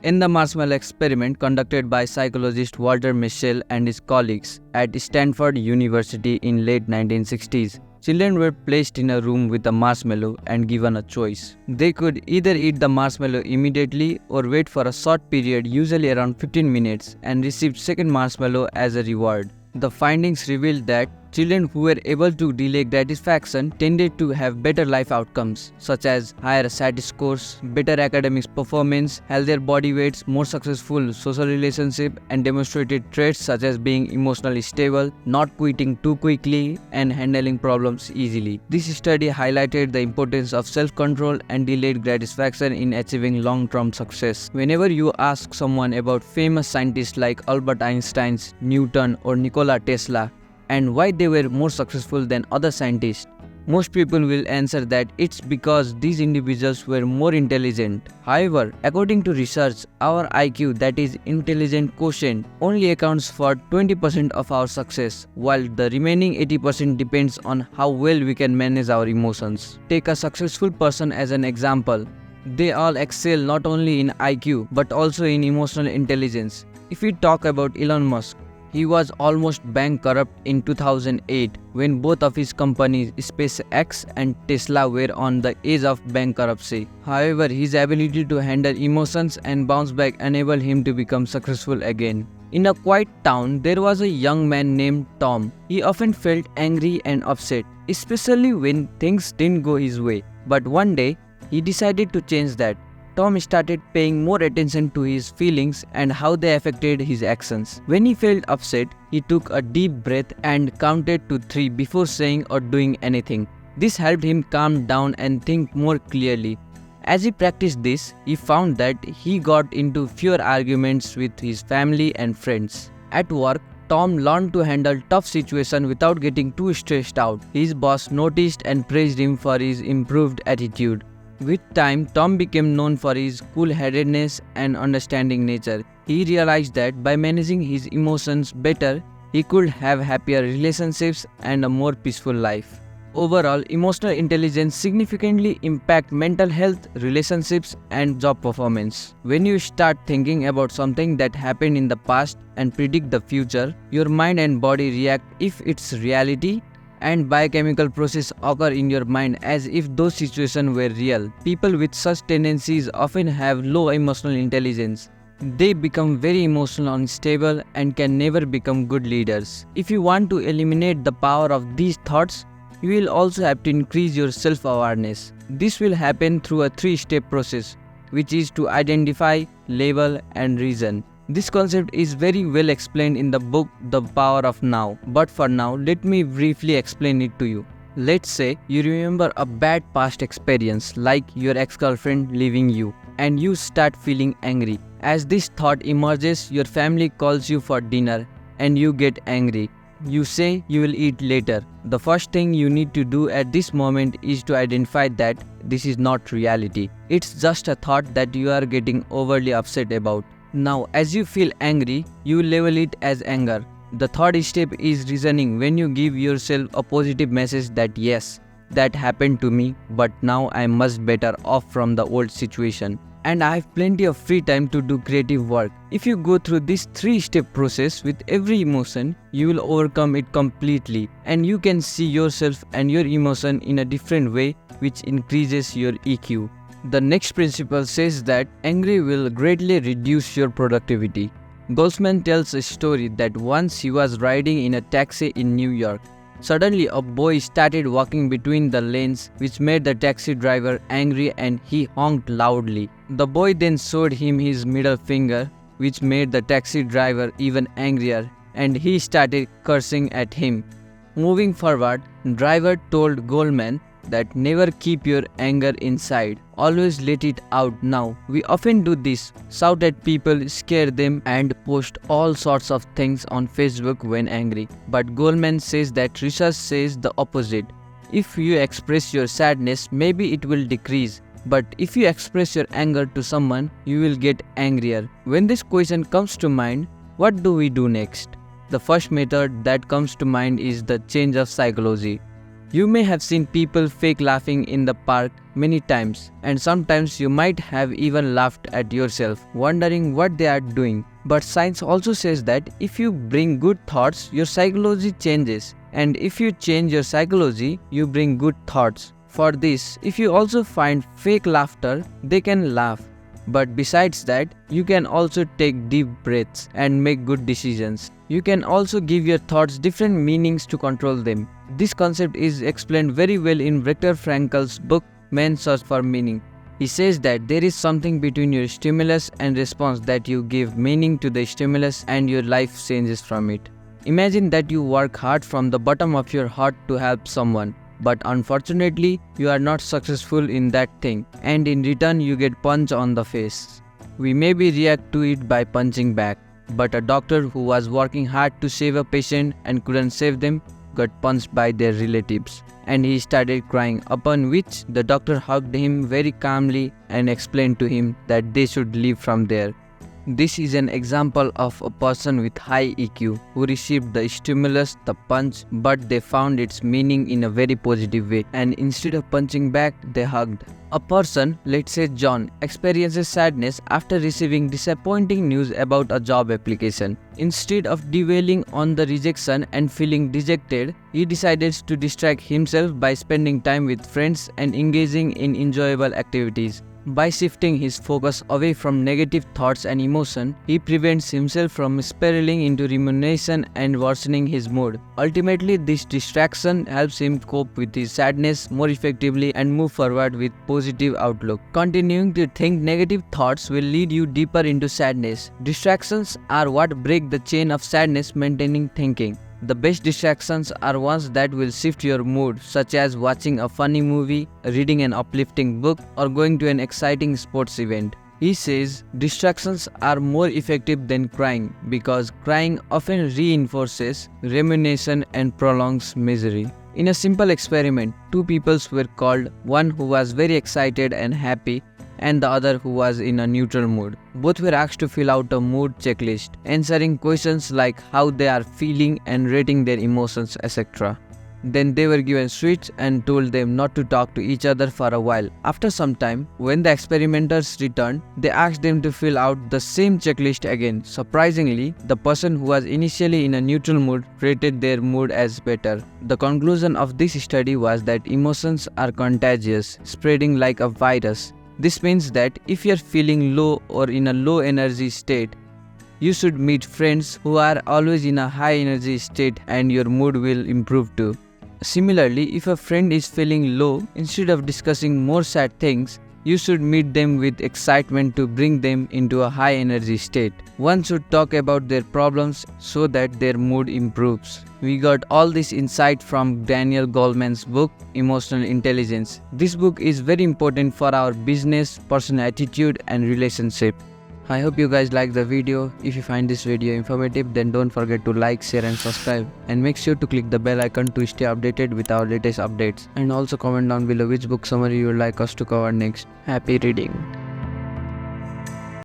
In the marshmallow experiment conducted by psychologist Walter Mischel and his colleagues at Stanford University in late 1960s, children were placed in a room with a marshmallow and given a choice. They could either eat the marshmallow immediately or wait for a short period, usually around 15 minutes, and receive second marshmallow as a reward. The findings revealed that children who were able to delay gratification tended to have better life outcomes, such as higher SAT scores, better academic performance, healthier body weights, more successful social relationships, and demonstrated traits such as being emotionally stable, not quitting too quickly, and handling problems easily. This study highlighted the importance of self-control and delayed gratification in achieving long-term success. Whenever you ask someone about famous scientists like Albert Einstein, Newton, or Nikola Tesla, and why they were more successful than other scientists, most people will answer that it's because these individuals were more intelligent. However, according to research, our IQ, that is intelligent quotient, only accounts for 20% of our success, while the remaining 80% depends on how well we can manage our emotions. Take a successful person as an example. They all excel not only in IQ but also in emotional intelligence. If we talk about Elon Musk, he was almost bankrupt in 2008 when both of his companies SpaceX and Tesla were on the edge of bankruptcy. However, his ability to handle emotions and bounce back enabled him to become successful again. In a quiet town, there was a young man named Tom. He often felt angry and upset, especially when things didn't go his way. But one day, he decided to change that. Tom started paying more attention to his feelings and how they affected his actions. When he felt upset, he took a deep breath and counted to 3 before saying or doing anything. This helped him calm down and think more clearly. As he practiced this, he found that he got into fewer arguments with his family and friends. At work, Tom learned to handle tough situations without getting too stressed out. His boss noticed and praised him for his improved attitude. With time, Tom became known for his cool-headedness and understanding nature. He realized that by managing his emotions better, he could have happier relationships and a more peaceful life. Overall, emotional intelligence significantly impacts mental health, relationships, and job performance. When you start thinking about something that happened in the past and predict the future, your mind and body react if it's reality, and biochemical processes occur in your mind as if those situations were real. People with such tendencies often have low emotional intelligence. They become very emotional unstable and can never become good leaders. If you want to eliminate the power of these thoughts, you will also have to increase your self-awareness. This will happen through a 3-step process, which is to identify, label, and reason. This concept is very well explained in the book The Power of Now, but for now, let me briefly explain it to you. Let's say you remember a bad past experience like your ex-girlfriend leaving you, and you start feeling angry. As this thought emerges, your family calls you for dinner and you get angry. You say you will eat later. The first thing you need to do at this moment is to identify that this is not reality. It's just a thought that you are getting overly upset about. Now, as you feel angry, you label it as anger. The third step is reasoning, when you give yourself a positive message that yes, that happened to me, but now I am much better off from the old situation, and I have plenty of free time to do creative work. If you go through this 3-step process with every emotion, you will overcome it completely, and you can see yourself and your emotion in a different way, which increases your EQ. The next principle says that anger will greatly reduce your productivity. Goleman tells a story that once he was riding in a taxi in New York. Suddenly, a boy started walking between the lanes, which made the taxi driver angry and he honked loudly. The boy then showed him his middle finger, which made the taxi driver even angrier, and he started cursing at him. Moving forward, driver told Goleman that never keep your anger inside, always let it out. Now, we often do this, shout at people, scare them, and post all sorts of things on Facebook when angry. But Goleman says that research says the opposite. If you express your sadness, maybe it will decrease. But if you express your anger to someone, you will get angrier. When this question comes to mind, what do we do next? The first method that comes to mind is the change of psychology. You may have seen people fake laughing in the park many times, and sometimes you might have even laughed at yourself, wondering what they are doing. But science also says that if you bring good thoughts, your psychology changes, and if you change your psychology, you bring good thoughts. For this, if you also find fake laughter, they can laugh. But besides that, you can also take deep breaths and make good decisions. You can also give your thoughts different meanings to control them. This concept is explained very well in Viktor Frankl's book Man's Search for Meaning. He says that there is something between your stimulus and response that you give meaning to the stimulus and your life changes from it. Imagine that you work hard from the bottom of your heart to help someone, but unfortunately you are not successful in that thing, and in return you get punched on the face. We maybe react to it by punching back, but a doctor who was working hard to save a patient and couldn't save them got punched by their relatives, and he started crying, upon which the doctor hugged him very calmly and explained to him that they should leave from there. This is an example of a person with high EQ who received the stimulus, the punch, but they found its meaning in a very positive way, and instead of punching back, they hugged. A person, let's say John, experiences sadness after receiving disappointing news about a job application. Instead of dwelling on the rejection and feeling dejected, he decided to distract himself by spending time with friends and engaging in enjoyable activities. By shifting his focus away from negative thoughts and emotion, he prevents himself from spiraling into rumination and worsening his mood. Ultimately, this distraction helps him cope with his sadness more effectively and move forward with positive outlook. Continuing to think negative thoughts will lead you deeper into sadness. Distractions are what break the chain of sadness maintaining thinking. The best distractions are ones that will shift your mood, such as watching a funny movie, reading an uplifting book, or going to an exciting sports event. He says distractions are more effective than crying because crying often reinforces rumination and prolongs misery. In a simple experiment, two people were called, one who was very excited and happy, and the other who was in a neutral mood. Both were asked to fill out a mood checklist, answering questions like how they are feeling and rating their emotions, etc. Then they were given sweets and told them not to talk to each other for a while. After some time, when the experimenters returned, they asked them to fill out the same checklist again. Surprisingly, the person who was initially in a neutral mood rated their mood as better. The conclusion of this study was that emotions are contagious, spreading like a virus. This means that if you are feeling low or in a low energy state, you should meet friends who are always in a high energy state and your mood will improve too. Similarly, if a friend is feeling low, instead of discussing more sad things, you should meet them with excitement to bring them into a high energy state. One should talk about their problems so that their mood improves. We got all this insight from Daniel Goleman's book, Emotional Intelligence. This book is very important for our business, personal attitude, and relationship. I hope you guys like the video. If you find this video informative, then don't forget to like, share and subscribe, and make sure to click the bell icon to stay updated with our latest updates, and also comment down below which book summary you would like us to cover next. Happy reading.